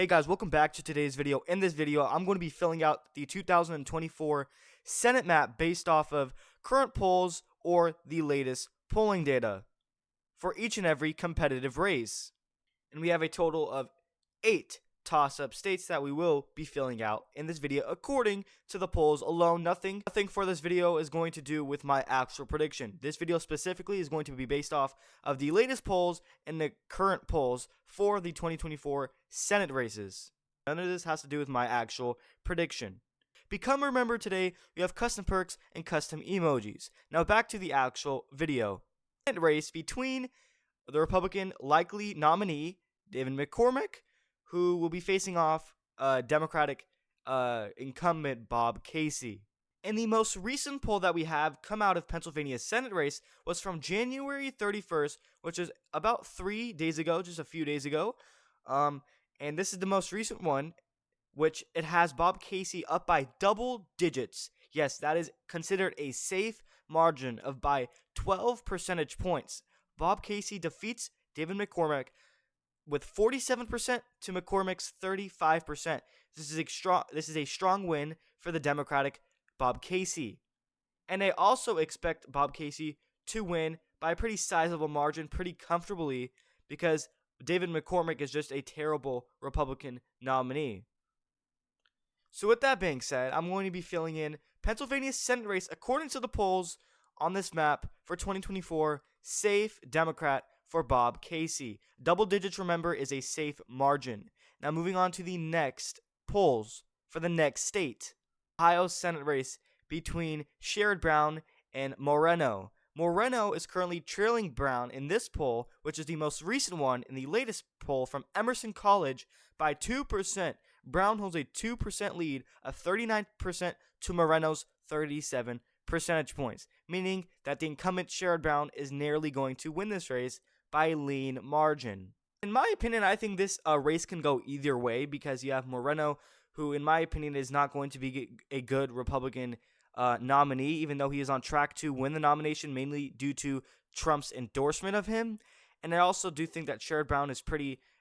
Hey guys, welcome back to today's video. In this video, I'm going to be filling out the 2024 Senate map based off of current polls or the latest polling data for each and every competitive race. And we have a total of 8 toss-up states that we will be filling out in this video according to the polls alone. Nothing for this video is going to do with my actual prediction. This video specifically is going to be based off of the latest polls and the current polls for the 2024 Senate races. None of this has to do with my actual prediction. Become a member today. We have custom perks and custom emojis. Now back to the actual video. Senate race between the Republican likely nominee David McCormick, who will be facing off Democratic incumbent Bob Casey. And the most recent poll that we have come out of Pennsylvania's Senate race was from January 31st, which is about 3 days ago, just a few days ago. And this is the most recent one, which it has Bob Casey up by double digits. Yes, that is considered a safe margin of by 12 percentage points. Bob Casey defeats David McCormick with 47% to McCormick's 35%. This is a strong win for the Democratic Bob Casey. And I also expect Bob Casey to win by a pretty sizable margin, pretty comfortably, because David McCormick is just a terrible Republican nominee. So with that being said, I'm going to be filling in Pennsylvania's Senate race according to the polls on this map for 2024, safe Democrat for Bob Casey. Double digits, remember, is a safe margin. Now moving on to the next polls for the next state. Ohio's Senate race between Sherrod Brown and Moreno. Moreno is currently trailing Brown in this poll, which is the most recent one in the latest poll from Emerson College, by 2%. Brown holds a 2% lead of 39% to Moreno's 37 percentage points, meaning that the incumbent Sherrod Brown is nearly going to win this race by a lean margin. In my opinion, I think this race can go either way, because you have Moreno, who in my opinion is not going to be a good Republican nominee, even though he is on track to win the nomination, mainly due to Trump's endorsement of him. And I also do think that Sherrod Brown is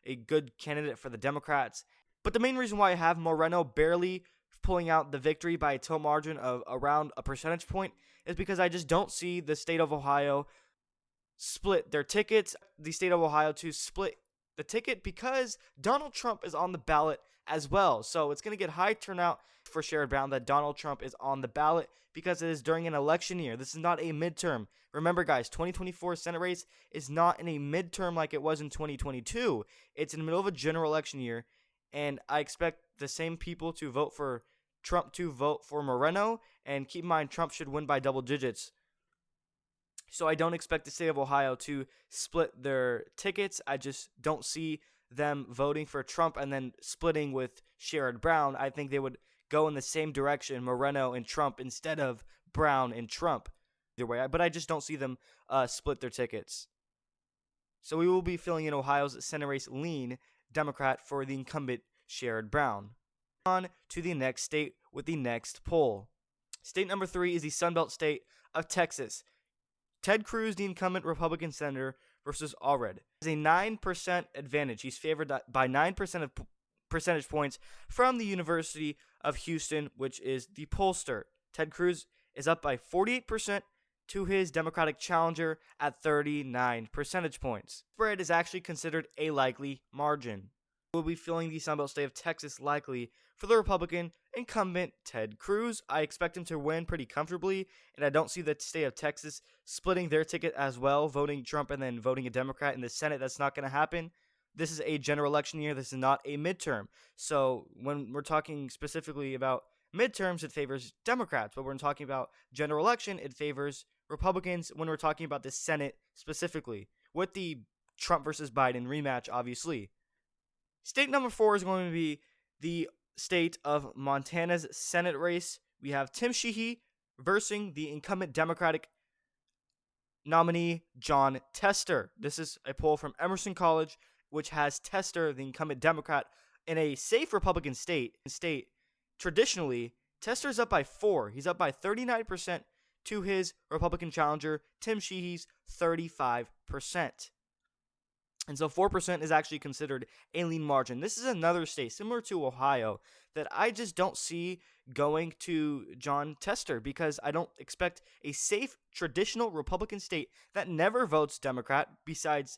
a good candidate for the Democrats. But the main reason why I have Moreno barely pulling out the victory by a tilt margin of around a percentage point is because I just don't see the state of Ohio split their tickets. The state of Ohio to split the ticket because Donald Trump is on the ballot as well. So it's going to get high turnout for Sherrod Brown that Donald Trump is on the ballot, because it is during an election year. This is not a midterm. Remember, guys, 2024 Senate race is not in a midterm like it was in 2022. It's in the middle of a general election year, and I expect the same people to vote for Trump to vote for Moreno. And keep in mind, Trump should win by double digits. So I don't expect the state of Ohio to split their tickets. I just don't see them voting for Trump and then splitting with Sherrod Brown. I think they would go in the same direction, Moreno and Trump, instead of Brown and Trump. Either way, but I just don't see them split their tickets. So we will be filling in Ohio's Senate race lean Democrat for the incumbent Sherrod Brown. On to the next state with the next poll. State number 3 is the Sunbelt state of Texas. Ted Cruz, the incumbent Republican senator, versus Allred. Has a 9% advantage. He's favored by 9% of percentage points from the University of Houston, which is the pollster. Ted Cruz is up by 48% to his Democratic challenger at 39 percentage points. Spread is actually considered a likely margin. We'll be filling the Sunbelt state of Texas likely for the Republican incumbent Ted Cruz. I expect him to win pretty comfortably, and I don't see the state of Texas splitting their ticket as well, voting Trump and then voting a Democrat in the Senate. That's not going to happen. This is a general election year. This is not a midterm. So when we're talking specifically about midterms, it favors Democrats. But when we're talking about general election, it favors Republicans when we're talking about the Senate specifically, with the Trump versus Biden rematch, obviously. State number 4 is going to be the state of Montana's Senate race. We have Tim Sheehy versus the incumbent Democratic nominee Jon Tester. This is a poll from Emerson College, which has Tester, the incumbent Democrat, in a safe Republican state. Traditionally, Tester is up by 4. He's up by 39% to his Republican challenger, Tim Sheehy's 35%. And so 4% is actually considered a lean margin. This is another state similar to Ohio that I just don't see going to Jon Tester, because I don't expect a safe traditional Republican state that never votes Democrat, besides,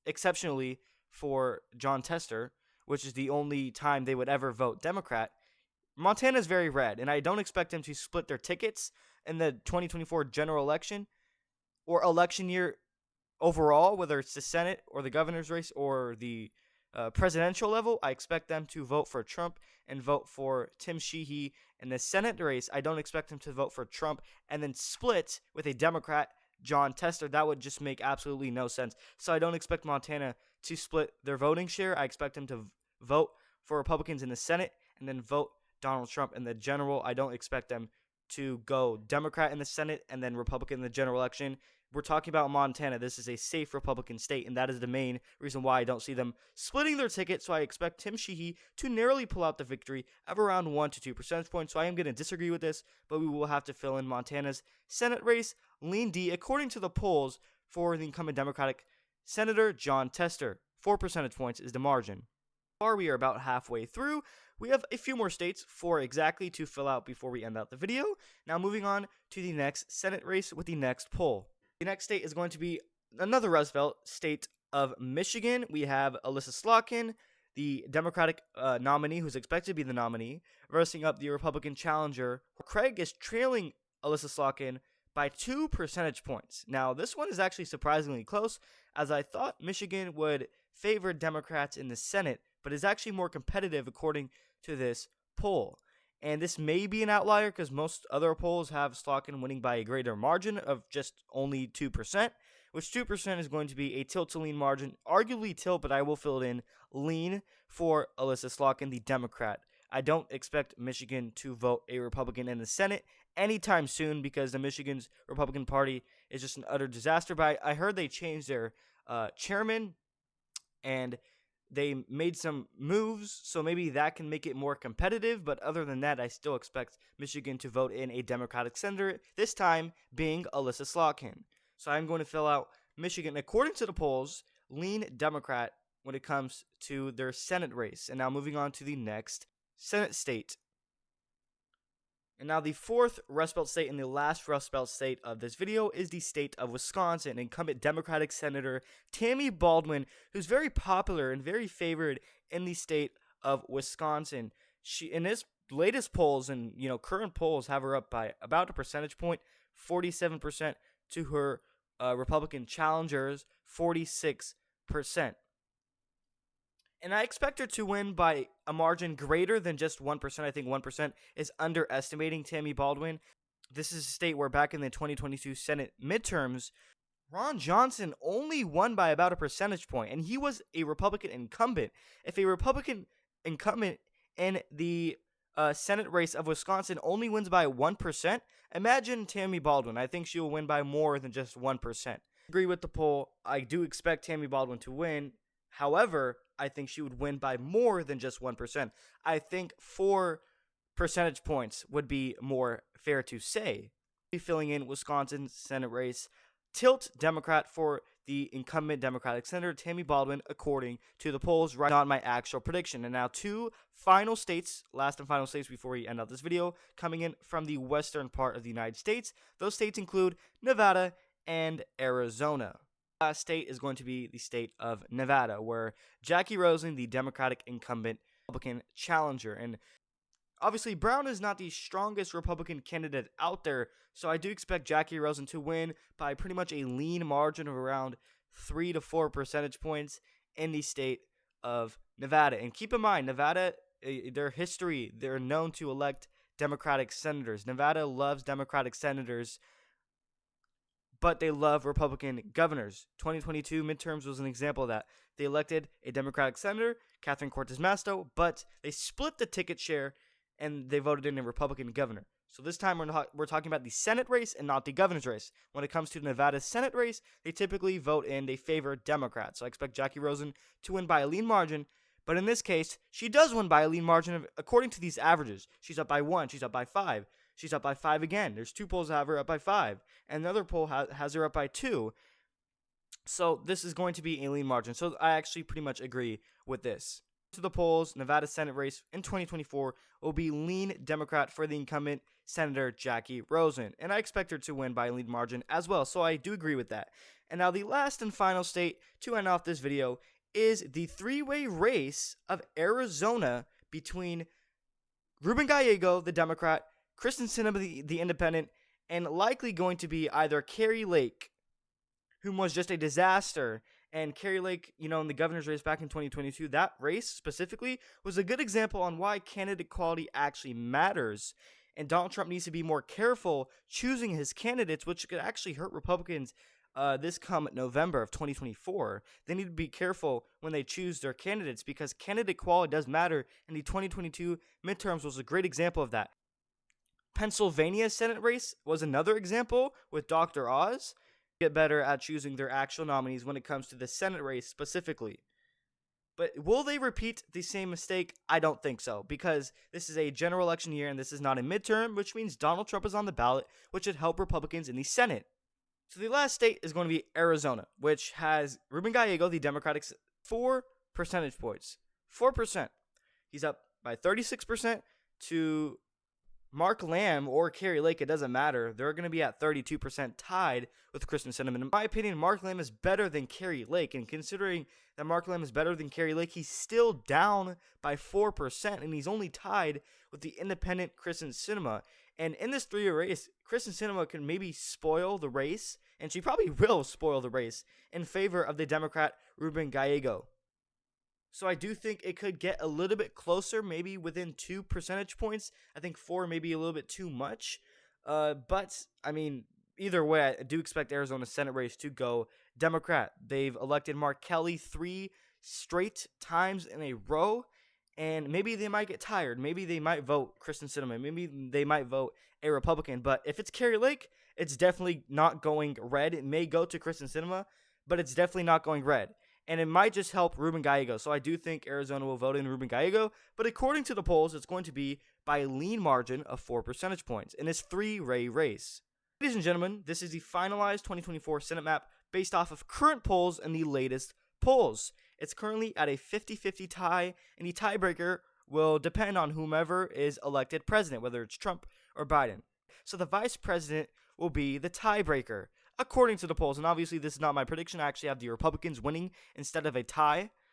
exceptionally for Jon Tester, which is the only time they would ever vote Democrat. Montana is very red, and I don't expect them to split their tickets in the 2024 general election or election year overall, whether it's the Senate or the governor's race or the presidential level. I expect them to vote for Trump and vote for Tim Sheehy. In the Senate race, I don't expect them to vote for Trump and then split with a Democrat, Jon Tester. That would just make absolutely no sense. So I don't expect Montana to split their voting share. I expect them to vote for Republicans in the Senate and then vote Donald Trump in the general. I don't expect them to go Democrat in the Senate and then Republican in the general election. We're talking about Montana. This is a safe Republican state, and that is the main reason why I don't see them splitting their ticket. So I expect Tim Sheehy to narrowly pull out the victory of around 1 to 2 percentage points. So I am going to disagree with this, but we will have to fill in Montana's Senate race, lean D, according to the polls, for the incumbent Democratic Senator Jon Tester. 4 percentage points is the margin. We are about halfway through. We have a few more states for exactly to fill out before we end out the video. Now moving on to the next Senate race with the next poll. The next state is going to be another Rust Belt state of Michigan. We have Elissa Slotkin, the Democratic nominee, who's expected to be the nominee, versing up the Republican challenger. Craig is trailing Elissa Slotkin by 2 percentage points. Now, this one is actually surprisingly close, as I thought Michigan would favor Democrats in the Senate, but is actually more competitive according to this poll. And this may be an outlier because most other polls have Slotkin winning by a greater margin of just only 2%, which 2% is going to be a tilt to lean margin, arguably tilt, but I will fill it in lean for Elissa Slotkin, the Democrat. I don't expect Michigan to vote a Republican in the Senate anytime soon because the Michigan's Republican Party is just an utter disaster. But I heard they changed their chairman and they made some moves, so maybe that can make it more competitive. But other than that, I still expect Michigan to vote in a Democratic senator, this time being Elissa Slotkin. So I'm going to fill out Michigan, according to the polls, lean Democrat when it comes to their Senate race. And now moving on to the next Senate state. And now the fourth Rust Belt state and the last Rust Belt state of this video is the state of Wisconsin. Incumbent Democratic Senator Tammy Baldwin, who's very popular and very favored in the state of Wisconsin. She, in his latest polls and current polls, have her up by about a percentage point, 47%, to her Republican challengers, 46%. And I expect her to win by a margin greater than just 1%. I think 1% is underestimating Tammy Baldwin. This is a state where back in the 2022 Senate midterms, Ron Johnson only won by about a percentage point, and he was a Republican incumbent. If a Republican incumbent in the Senate race of Wisconsin only wins by 1%, imagine Tammy Baldwin. I think she will win by more than just 1%. I agree with the poll. I do expect Tammy Baldwin to win. However, I think she would win by more than just 1%. I think 4 percentage points would be more fair to say. Filling in Wisconsin Senate race, tilt Democrat for the incumbent Democratic Senator Tammy Baldwin, according to the polls, right on my actual prediction. And now two final states, last and final states before we end out this video, coming in from the western part of the United States. Those states include Nevada and Arizona. Last state is going to be the state of Nevada, where Jackie Rosen, the Democratic incumbent Republican challenger, and obviously Brown is not the strongest Republican candidate out there, so I do expect Jackie Rosen to win by pretty much a lean margin of around 3 to 4 percentage points in the state of Nevada. And keep in mind, Nevada, their history, they're known to elect Democratic senators. Nevada loves Democratic senators, but they love Republican governors. 2022 midterms was an example of that. They elected a Democratic senator, Catherine Cortez Masto, but they split the ticket share and they voted in a Republican governor. So this time we're talking about the Senate race and not the governor's race. When it comes to Nevada's Senate race, they typically vote in, they favor Democrats. So I expect Jackie Rosen to win by a lean margin, but in this case, she does win by a lean margin according to these averages. She's up by 1, she's up by 5. She's up by 5 again. There's 2 polls that have her up by 5. And another poll has her up by 2. So this is going to be a lean margin. So I actually pretty much agree with this. To the polls, Nevada Senate race in 2024 will be lean Democrat for the incumbent Senator Jackie Rosen. And I expect her to win by a lean margin as well. So I do agree with that. And now the last and final state to end off this video is the three-way race of Arizona between Ruben Gallego, the Democrat, Kristen Sinema, the independent, and likely going to be either Kari Lake, whom was just a disaster. And Kari Lake, in the governor's race back in 2022, that race specifically was a good example on why candidate quality actually matters. And Donald Trump needs to be more careful choosing his candidates, which could actually hurt Republicans this come November of 2024. They need to be careful when they choose their candidates because candidate quality does matter, and the 2022 midterms was a great example of that. Pennsylvania Senate race was another example with Dr. Oz. Get better at choosing their actual nominees when it comes to the Senate race specifically. But will they repeat the same mistake? I don't think so, because this is a general election year and this is not a midterm, which means Donald Trump is on the ballot, which would help Republicans in the Senate. So the last state is going to be Arizona, which has Ruben Gallego, the Democratic, 4 percentage points. 4%. He's up by 36% to Mark Lamb or Kari Lake. It doesn't matter. They're going to be at 32% tied with Kristen Sinema. In my opinion, Mark Lamb is better than Kari Lake. And considering that Mark Lamb is better than Kari Lake, he's still down by 4%. And he's only tied with the independent Kristen Sinema. And in this 3-year race, Kristen Sinema can maybe spoil the race, and she probably will spoil the race, in favor of the Democrat Ruben Gallego. So I do think it could get a little bit closer, maybe within 2 percentage points. I think 4 maybe a little bit too much. But, I mean, either way, I do expect Arizona's Senate race to go Democrat. They've elected Mark Kelly 3 straight times in a row. And maybe they might get tired. Maybe they might vote Kristen Sinema. Maybe they might vote a Republican. But if it's Kari Lake, it's definitely not going red. It may go to Kristen Sinema, but it's definitely not going red. And it might just help Ruben Gallego. So I do think Arizona will vote in Ruben Gallego. But according to the polls, it's going to be by a lean margin of 4 percentage points in this 3-way race. Ladies and gentlemen, this is the finalized 2024 Senate map based off of current polls and the latest polls. It's currently at a 50-50 tie, and the tiebreaker will depend on whomever is elected president, whether it's Trump or Biden. So the vice president will be the tiebreaker, according to the polls. And obviously, this is not my prediction. I actually have the Republicans winning instead of a tie.